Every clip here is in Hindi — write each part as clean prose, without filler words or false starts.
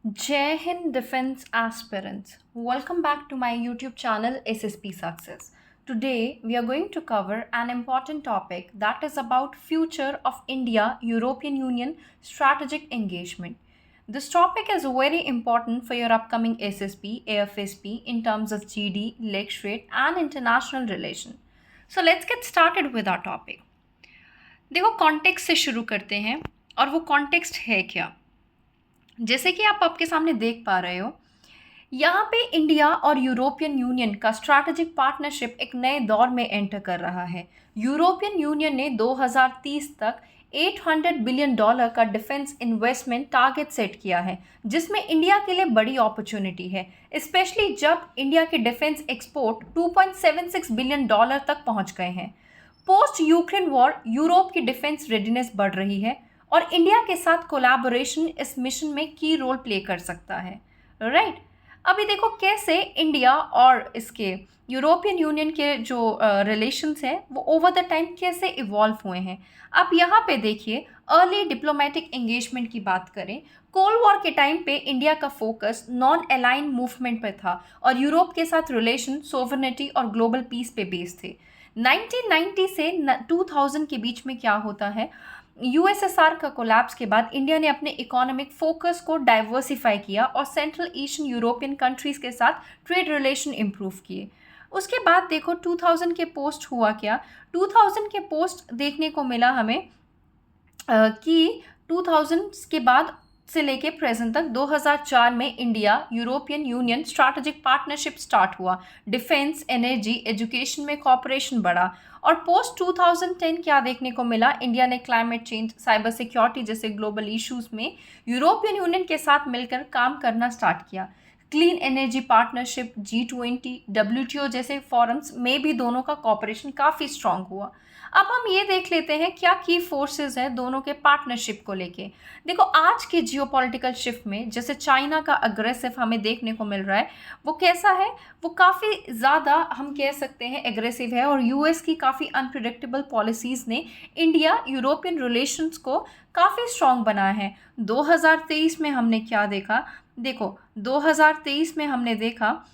Jai Hind Defense Aspirants. Welcome back to my YouTube channel SSP Success. Today we are going to cover an important topic that is about future of India European Union strategic engagement. This topic is very important for your upcoming SSP, AFSP in terms of GD, lecturate and international relation. So let's get started with our topic. देखो कॉन्टेक्स्ट से शुरू करते हैं और वो कॉन्टेक्स्ट है क्या। जैसे कि आप आपके सामने देख पा रहे हो, यहाँ पे इंडिया और यूरोपियन यूनियन का स्ट्रैटेजिक पार्टनरशिप एक नए दौर में एंटर कर रहा है। यूरोपियन यूनियन ने 2030 तक $800 बिलियन का डिफेंस इन्वेस्टमेंट टारगेट सेट किया है, जिसमें इंडिया के लिए बड़ी अपॉर्चुनिटी है, स्पेशली जब इंडिया के डिफेंस एक्सपोर्ट $2.76 बिलियन तक पहुंच गए हैं। पोस्ट यूक्रेन वॉर यूरोप की डिफेंस रेडीनेस बढ़ रही है और इंडिया के साथ कोलैबोरेशन इस मिशन में की रोल प्ले कर सकता है। राइट, अभी देखो कैसे इंडिया और इसके यूरोपियन यूनियन के जो रिलेशंस हैं वो ओवर द टाइम कैसे इवॉल्व हुए हैं। आप यहाँ पे देखिए, अर्ली डिप्लोमेटिक एंगेजमेंट की बात करें, कोल्ड वॉर के टाइम पे इंडिया का फोकस नॉन अलाइन मूवमेंट पे था और यूरोप के साथ रिलेशन सोवरेनिटी और ग्लोबल पीस पे बेस्ड थे। 1990 से 2000 के बीच में क्या होता है, यूएसएसआर का कोलैप्स के बाद इंडिया ने अपने इकोनॉमिक फोकस को डाइवर्सिफाई किया और सेंट्रल ईस्टर्न यूरोपियन कंट्रीज़ के साथ ट्रेड रिलेशन इम्प्रूव किए। उसके बाद देखो 2000 के पोस्ट हुआ क्या। 2000 के पोस्ट देखने को मिला हमें कि 2000 के बाद से लेके प्रेजेंट तक 2004 में India European union strategic partnership start हुआ। डिफेंस, एनर्जी, एजुकेशन में कॉपरेशन बढ़ा। और पोस्ट 2010 क्या देखने को मिला, इंडिया ने क्लाइमेट चेंज, साइबर सिक्योरिटी जैसे ग्लोबल इश्यूज में यूरोपियन यूनियन के साथ मिलकर काम करना स्टार्ट किया। Clean energy partnership, G20, WTO जैसे फॉरम्स में भी दोनों का कॉपरेशन काफ़ी स्ट्रांग हुआ। अब हम ये देख लेते हैं क्या की फोर्सेस हैं दोनों के पार्टनरशिप को लेके। देखो आज के जियोपॉलिटिकल शिफ्ट में जैसे चाइना का अग्रेसिव हमें देखने को मिल रहा है, वो कैसा है, वो काफ़ी ज़्यादा हम कह सकते हैं एग्रेसिव है और यूएस की काफ़ी अनप्रिडिक्टेबल पॉलिसीज़ ने इंडिया यूरोपियन रिलेशंस को काफ़ी स्ट्रॉन्ग बनाया है। 2023 में हमने क्या देखा, देखो 2023 में हमने देखा,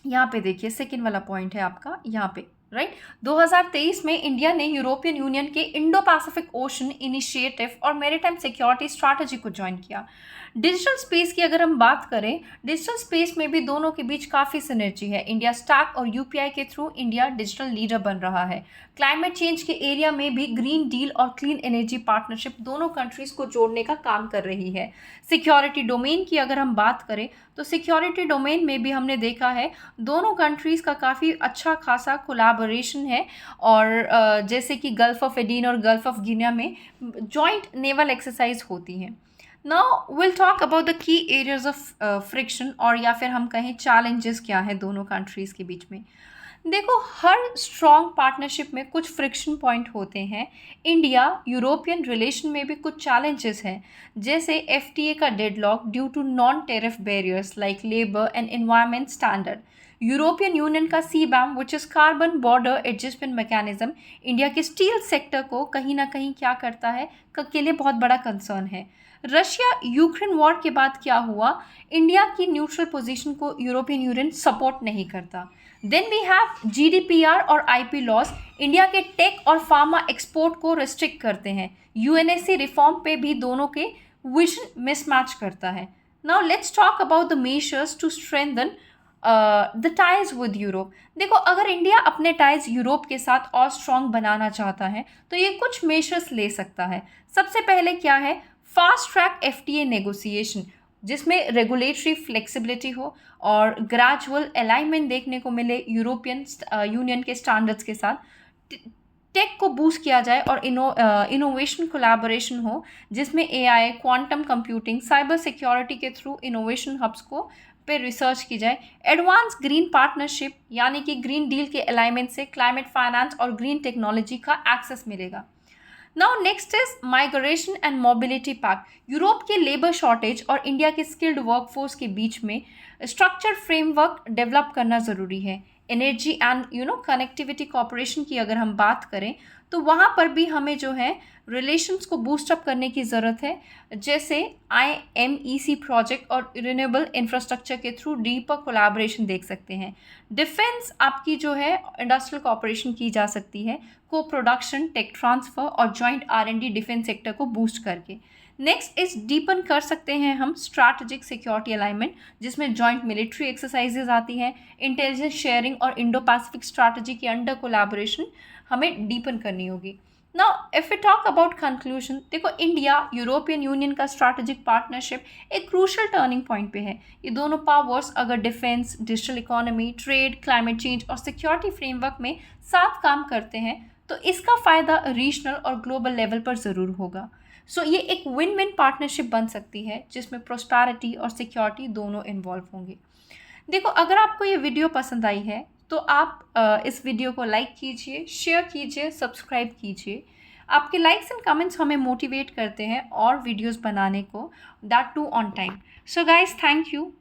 यहाँ पे देखिए सेकेंड वाला पॉइंट है आपका यहाँ पे, राइट। 2023 में इंडिया ने यूरोपियन यूनियन के इंडो पैसिफिक ओशन इनिशिएटिव और मैरीटाइम सिक्योरिटी स्ट्रैटेजी को ज्वाइन किया। डिजिटल स्पेस की अगर हम बात करें, डिजिटल स्पेस में भी दोनों के बीच काफ़ी सिनर्जी है। इंडिया स्टैक और यूपीआई के थ्रू इंडिया डिजिटल लीडर बन रहा है। क्लाइमेट चेंज के एरिया में भी ग्रीन डील और क्लीन एनर्जी पार्टनरशिप दोनों कंट्रीज को जोड़ने का काम कर रही है। सिक्योरिटी डोमेन की अगर हम बात करें तो सिक्योरिटी डोमेन में भी हमने देखा है दोनों कंट्रीज़ का काफ़ी अच्छा खासा कोलैबोरेशन है और जैसे कि गल्फ ऑफ एडीन और गल्फ ऑफ गिनिया में जॉइंट नेवल एक्सरसाइज होती हैं। Now will talk about the key areas of friction और या फिर हम कहें चैलेंजेस क्या है दोनों कंट्रीज़ के बीच में। देखो हर स्ट्रॉन्ग पार्टनरशिप में कुछ फ्रिक्शन पॉइंट होते हैं। इंडिया यूरोपियन रिलेशन में भी कुछ चैलेंजेस हैं, जैसे एफटीए का deadlock due to non tariff barriers like labour and environment standard. European Union का CBAM which is carbon border adjustment mechanism India के स्टील सेक्टर को कहीं ना कहीं क्या करता है, के लिए बहुत बड़ा कंसर्न है। रशिया यूक्रेन वॉर के बाद क्या हुआ, इंडिया की न्यूट्रल पोजीशन को यूरोपियन यूनियन सपोर्ट नहीं करता। देन वी हैव जीडीपीआर और आईपी लॉस, इंडिया के टेक और फार्मा एक्सपोर्ट को रिस्ट्रिक्ट करते हैं। यूएनएससी रिफॉर्म पे भी दोनों के विजन मिसमैच करता है। Now let's talk about the measures to strengthen the ties with Europe. देखो अगर इंडिया अपने टाइज यूरोप के साथ और स्ट्रॉन्ग बनाना चाहता है तो ये कुछ मेजर्स ले सकता है। सबसे पहले क्या है, फास्ट ट्रैक एफटीए नेगोशिएशन जिसमें रेगुलेटरी फ्लेक्सिबिलिटी हो और ग्रेजुअल अलाइनमेंट देखने को मिले यूरोपियन यूनियन के स्टैंडर्ड्स के साथ। टेक को बूस्ट किया जाए और इनोवेशन कोलैबोरेशन हो जिसमें AI, quantum computing, cyber security के थ्रू इनोवेशन हब्स को पे रिसर्च की जाए। एडवांस ग्रीन पार्टनरशिप यानी कि ग्रीन डील के अलाइनमेंट से क्लाइमेट फाइनेंस और ग्रीन टेक्नोलॉजी का एक्सेस मिलेगा। Now next is migration and mobility pact. Europe के लेबर शॉर्टेज और इंडिया के स्किल्ड वर्कफोर्स के बीच में स्ट्रक्चर फ्रेमवर्क डेवलप करना ज़रूरी है। एनर्जी एंड कनेक्टिविटी कॉपरेशन की अगर हम बात करें तो वहाँ पर भी हमें जो है रिलेशंस को बूस्टअप करने की ज़रूरत है, जैसे IMEC प्रोजेक्ट और रिन्यूएबल इंफ्रास्ट्रक्चर के थ्रू डीपर कोलैबोरेशन देख सकते हैं। डिफेंस आपकी जो है इंडस्ट्रियल कॉपरेशन की जा सकती है, को प्रोडक्शन, टेक ट्रांसफ़र और जॉइंट R&D डिफेंस सेक्टर को बूस्ट करके। नेक्स्ट इस डीपन कर सकते हैं हम स्ट्रैटेजिक सिक्योरिटी अलाइनमेंट, जिसमें जॉइंट मिलिट्री एक्सरसाइजेज आती हैं, इंटेलिजेंस शेयरिंग और इंडो पैसिफिक स्ट्रैटेजी के अंडर कोलैबोरेशन हमें डीपन करनी होगी। Now if we talk about conclusion, देखो इंडिया यूरोपियन यूनियन का स्ट्रैटेजिक पार्टनरशिप एक क्रूशल टर्निंग पॉइंट पे है। ये दोनों पावर्स अगर defence, digital economy, trade, climate change और सिक्योरिटी फ्रेमवर्क में साथ काम करते हैं तो इसका फ़ायदा रीजनल और ग्लोबल लेवल पर ज़रूर होगा। सो ये एक विन विन पार्टनरशिप बन सकती है जिसमें प्रोस्पैरिटी और सिक्योरिटी दोनों इन्वॉल्व होंगे। देखो अगर आपको ये वीडियो पसंद आई है तो आप इस वीडियो को लाइक कीजिए, शेयर कीजिए, सब्सक्राइब कीजिए। आपके लाइक्स एंड कमेंट्स हमें मोटिवेट करते हैं और वीडियोस बनाने को, that too on time. So guys, thank you.